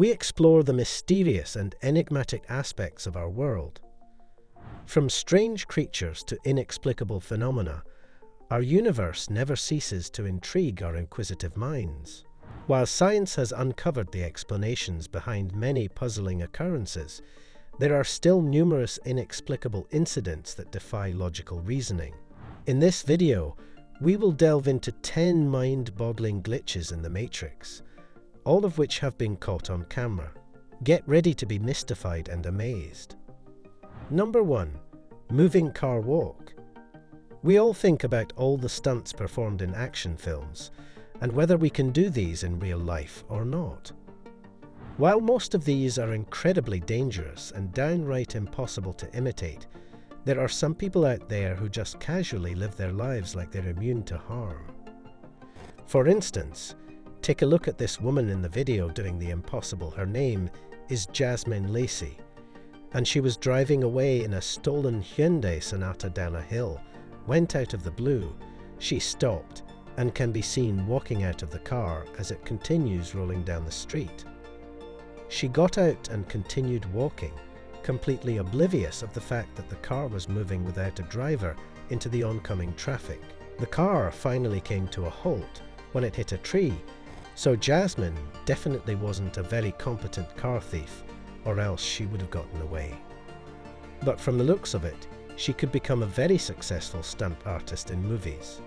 we explore the mysterious and enigmatic aspects of our world. From strange creatures to inexplicable phenomena, our universe never ceases to intrigue our inquisitive minds. While science has uncovered the explanations behind many puzzling occurrences, there are still numerous inexplicable incidents that defy logical reasoning. In this video, we will delve into 10 mind-boggling glitches in the Matrix, all of which have been caught on camera. Get ready to be mystified and amazed. Number 1. Moving car walk. We all think about all the stunts performed in action films, and whether we can do these in real life or not. While most of these are incredibly dangerous and downright impossible to imitate, there are some people out there who just casually live their lives like they're immune to harm. For instance, take a look at this woman in the video doing the impossible. Her name is Jasmine Lacey, and she was driving away in a stolen Hyundai Sonata down a hill. Went out of the blue, she stopped and can be seen walking out of the car as it continues rolling down the street. She got out and continued walking, completely oblivious of the fact that the car was moving without a driver into the oncoming traffic. The car finally came to a halt when it hit a tree, so Jasmine definitely wasn't a very competent car thief, or else she would have gotten away. But from the looks of it, she could become a very successful stunt artist in movies.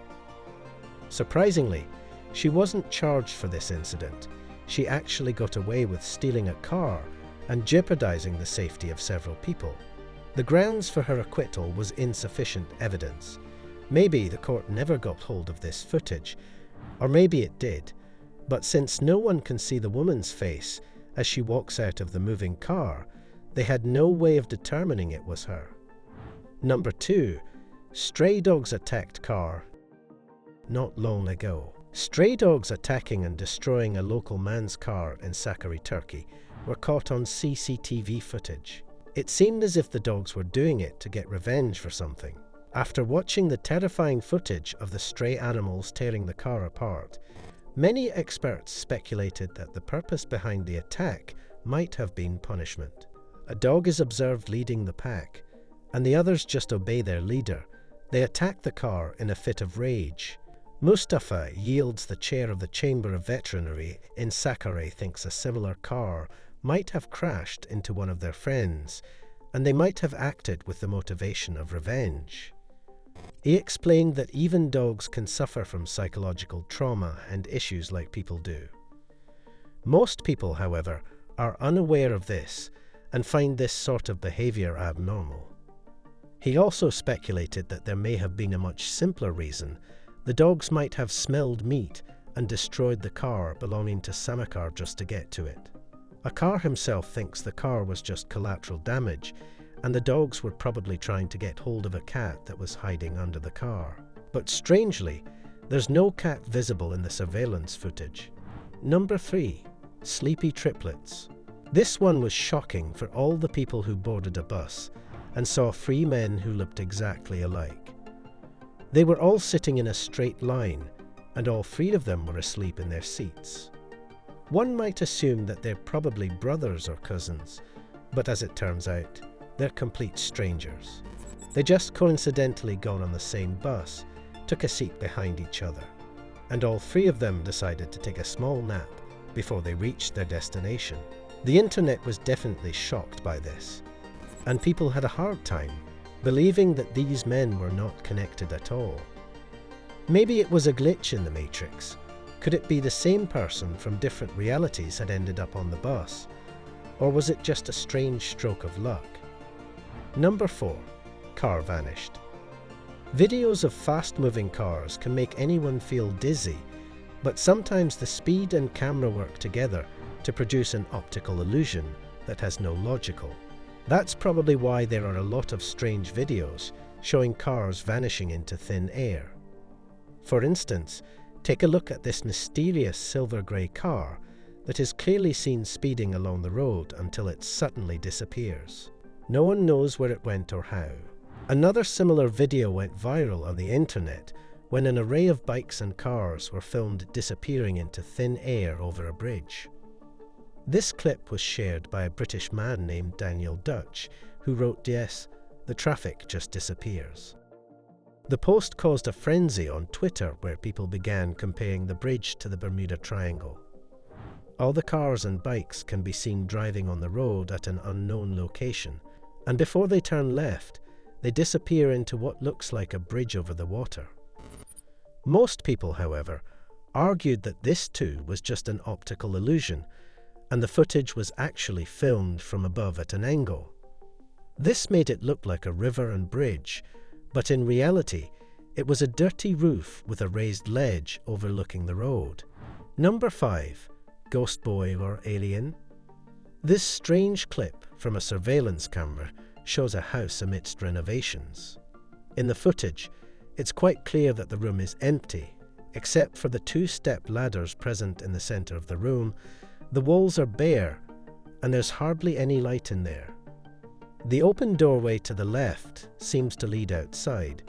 Surprisingly, she wasn't charged for this incident. She actually got away with stealing a car and jeopardizing the safety of several people. The grounds for her acquittal was insufficient evidence. Maybe the court never got hold of this footage, or maybe it did, but since no one can see the woman's face as she walks out of the moving car, they had no way of determining it was her. Number 2. Stray dogs attacked car. Not long ago, stray dogs attacking and destroying a local man's car in Sakarya, Turkey, were caught on CCTV footage. It seemed as if the dogs were doing it to get revenge for something. After watching the terrifying footage of the stray animals tearing the car apart, many experts speculated that the purpose behind the attack might have been punishment. A dog is observed leading the pack, and the others just obey their leader. They attack the car in a fit of rage. Mustafa yields the chair of the Chamber of Veterinary in Sakarya, thinks a similar car might have crashed into one of their friends, and they might have acted with the motivation of revenge. He explained that even dogs can suffer from psychological trauma and issues like people do. Most people, however, are unaware of this and find this sort of behavior abnormal. He also speculated that there may have been a much simpler reason. The dogs might have smelled meat and destroyed the car belonging to Samakar just to get to it. Akkar himself thinks the car was just collateral damage, and the dogs were probably trying to get hold of a cat that was hiding under the car. But strangely, there's no cat visible in the surveillance footage. Number 3. Sleepy triplets. This one was shocking for all the people who boarded a bus and saw 3 men who looked exactly alike. They were all sitting in a straight line, and all 3 of them were asleep in their seats. One might assume that they're probably brothers or cousins, but as it turns out, they're complete strangers. They just coincidentally got on the same bus, took a seat behind each other, and all 3 of them decided to take a small nap before they reached their destination. The internet was definitely shocked by this, and people had a hard time believing that these men were not connected at all. Maybe it was a glitch in the Matrix. Could it be the same person from different realities had ended up on the bus? Or was it just a strange stroke of luck? Number 4. Car vanished. Videos of fast-moving cars can make anyone feel dizzy, but sometimes the speed and camera work together to produce an optical illusion that has no logical. That's probably why there are a lot of strange videos showing cars vanishing into thin air. For instance, take a look at this mysterious silver-grey car that is clearly seen speeding along the road until it suddenly disappears. No one knows where it went or how. Another similar video went viral on the internet when an array of bikes and cars were filmed disappearing into thin air over a bridge. This clip was shared by a British man named Daniel Dutch, who wrote, "Yes, the traffic just disappears." The post caused a frenzy on Twitter where people began comparing the bridge to the Bermuda Triangle. All the cars and bikes can be seen driving on the road at an unknown location, and before they turn left, they disappear into what looks like a bridge over the water. Most people, however, argued that this too was just an optical illusion, and the footage was actually filmed from above at an angle. This made it look like a river and bridge, but in reality, it was a dirty roof with a raised ledge overlooking the road. Number 5. Ghost Boy or Alien? This strange clip from a surveillance camera shows a house amidst renovations. In the footage, it's quite clear that the room is empty, except for the 2-step ladders present in the center of the room. The walls are bare, and there's hardly any light in there. The open doorway to the left seems to lead outside,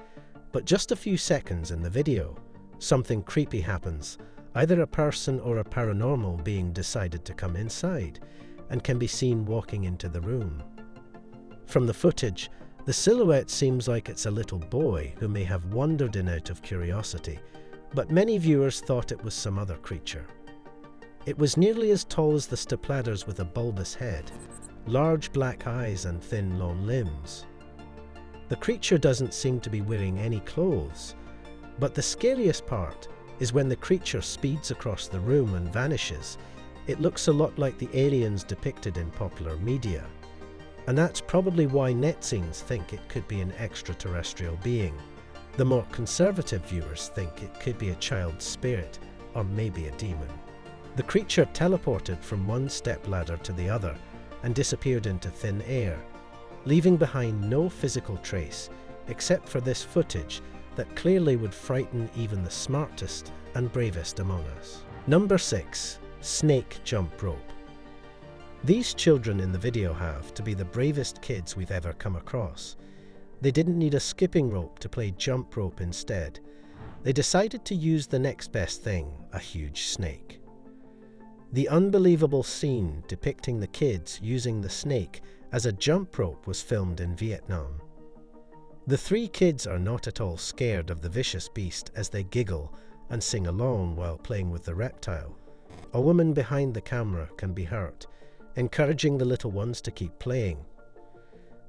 but just a few seconds in the video, something creepy happens. Either a person or a paranormal being decided to come inside, and can be seen walking into the room. From the footage, the silhouette seems like it's a little boy who may have wandered in out of curiosity, but many viewers thought it was some other creature. It was nearly as tall as the stepladders with a bulbous head, large black eyes and thin long limbs. The creature doesn't seem to be wearing any clothes, but the scariest part is when the creature speeds across the room and vanishes. It looks a lot like the aliens depicted in popular media, and that's probably why netizens think it could be an extraterrestrial being. The more conservative viewers think it could be a child's spirit or maybe a demon. The creature teleported from one stepladder to the other and disappeared into thin air, leaving behind no physical trace except for this footage that clearly would frighten even the smartest and bravest among us. Number 6. Snake jump rope. These children in the video have to be the bravest kids we've ever come across. They didn't need a skipping rope to play jump rope instead. They decided to use the next best thing, a huge snake. The unbelievable scene depicting the kids using the snake as a jump rope was filmed in Vietnam. The 3 kids are not at all scared of the vicious beast as they giggle and sing along while playing with the reptile. A woman behind the camera can be heard, encouraging the little ones to keep playing.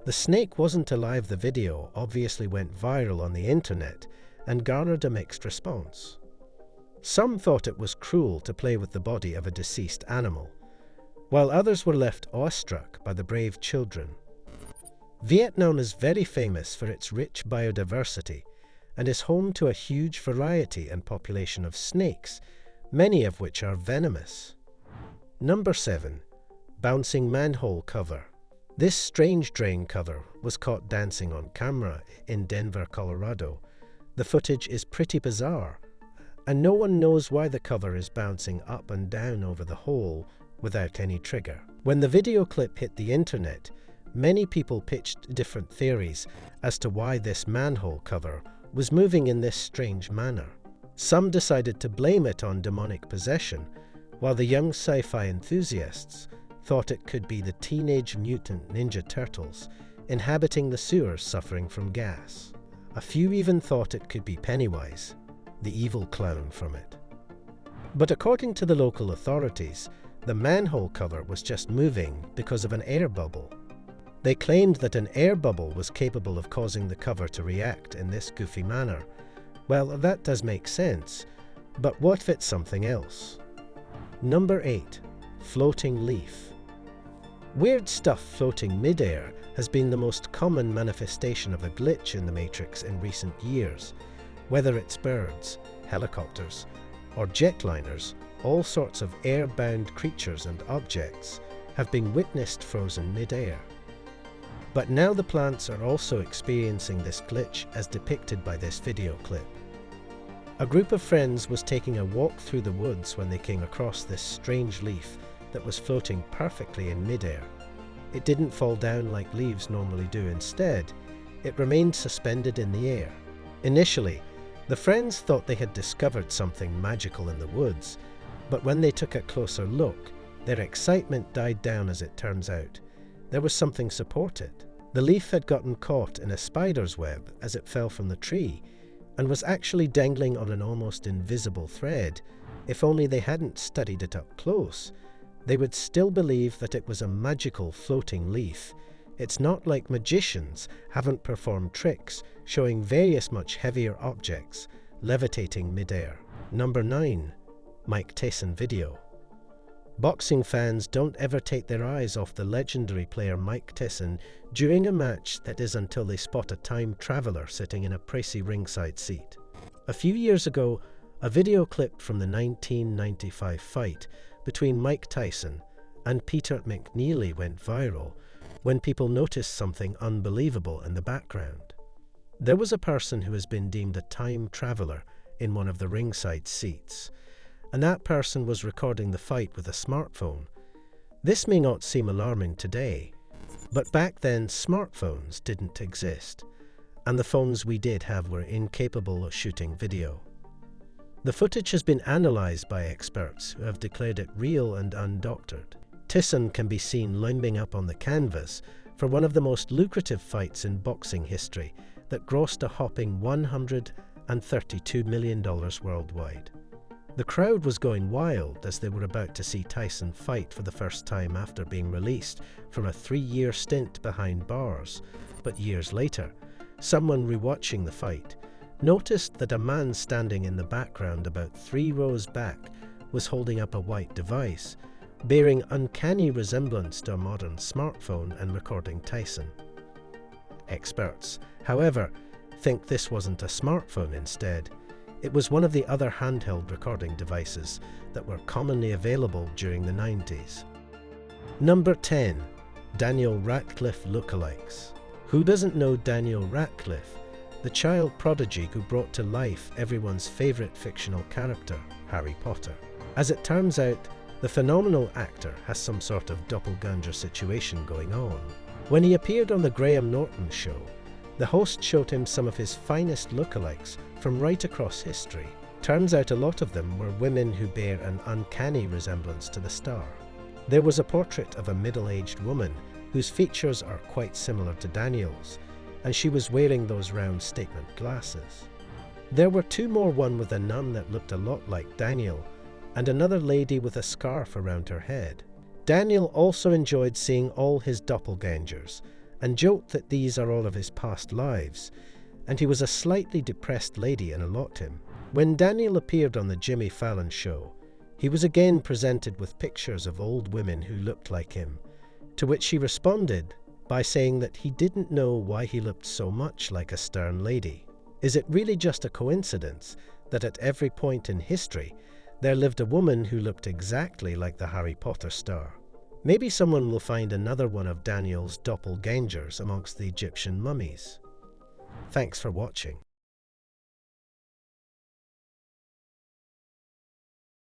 The snake wasn't alive. The video obviously went viral on the internet and garnered a mixed response. Some thought it was cruel to play with the body of a deceased animal, while others were left awestruck by the brave children. Vietnam is very famous for its rich biodiversity and is home to a huge variety and population of snakes, many of which are venomous. Number 7. Bouncing manhole cover. This strange drain cover was caught dancing on camera in Denver, Colorado. The footage is pretty bizarre, and no one knows why the cover is bouncing up and down over the hole without any trigger. When the video clip hit the internet, many people pitched different theories as to why this manhole cover was moving in this strange manner. Some decided to blame it on demonic possession, while the young sci-fi enthusiasts thought it could be the Teenage Mutant Ninja Turtles inhabiting the sewers suffering from gas. A few even thought it could be Pennywise, the evil clown from it. But according to the local authorities, the manhole cover was just moving because of an air bubble. They claimed that an air bubble was capable of causing the cover to react in this goofy manner. Well, that does make sense, but what if it's something else? Number 8. Floating leaf. Weird stuff floating mid-air has been the most common manifestation of a glitch in the Matrix in recent years. Whether it's birds, helicopters, or jetliners, all sorts of air-bound creatures and objects have been witnessed frozen mid-air. But now the plants are also experiencing this glitch as depicted by this video clip. A group of friends was taking a walk through the woods when they came across this strange leaf that was floating perfectly in mid-air. It didn't fall down like leaves normally do. Instead, it remained suspended in the air. Initially, the friends thought they had discovered something magical in the woods, but when they took a closer look, Their excitement died down as it turns out. There was something supported. The leaf had gotten caught in a spider's web as it fell from the tree, and was actually dangling on an almost invisible thread. If only they hadn't studied it up close, they would still believe that it was a magical floating leaf. It's not like magicians haven't performed tricks showing various much heavier objects levitating midair. Number 9. Mike Tyson video. Boxing fans don't ever take their eyes off the legendary player Mike Tyson during a match that is until they spot a time traveler sitting in a pricey ringside seat. A few years ago, a video clip from the 1995 fight between Mike Tyson and Peter McNeely went viral when people noticed something unbelievable in the background. There was a person who has been deemed a time traveler in one of the ringside seats, and that person was recording the fight with a smartphone. This may not seem alarming today, but back then smartphones didn't exist, and the phones we did have were incapable of shooting video. The footage has been analysed by experts who have declared it real and undoctored. Tyson can be seen limbing up on the canvas for one of the most lucrative fights in boxing history that grossed a hopping $132 million worldwide. The crowd was going wild as they were about to see Tyson fight for the first time after being released from a 3-year stint behind bars. But years later, someone rewatching the fight noticed that a man standing in the background about 3 rows back was holding up a white device, bearing uncanny resemblance to a modern smartphone and recording Tyson. Experts, however, think this wasn't a smartphone instead. It was one of the other handheld recording devices that were commonly available during the 90s. Number 10. Daniel Radcliffe Lookalikes. Who doesn't know Daniel Radcliffe, the child prodigy who brought to life everyone's favourite fictional character, Harry Potter? As it turns out, the phenomenal actor has some sort of doppelganger situation going on. When he appeared on the Graham Norton show, the host showed him some of his finest lookalikes from right across history. Turns out a lot of them were women who bear an uncanny resemblance to the star. There was a portrait of a middle-aged woman whose features are quite similar to Daniel's, and she was wearing those round statement glasses. There were 2 more, one with a nun that looked a lot like Daniel, and another lady with a scarf around her head. Daniel also enjoyed seeing all his doppelgangers, and joked that these are all of his past lives, and he was a slightly depressed lady and allotted him. When Daniel appeared on the Jimmy Fallon show, he was again presented with pictures of old women who looked like him, to which he responded by saying that he didn't know why he looked so much like a stern lady. Is it really just a coincidence that at every point in history there lived a woman who looked exactly like the Harry Potter star? Maybe someone will find another one of Daniel's doppelgangers amongst the Egyptian mummies. Thanks for watching.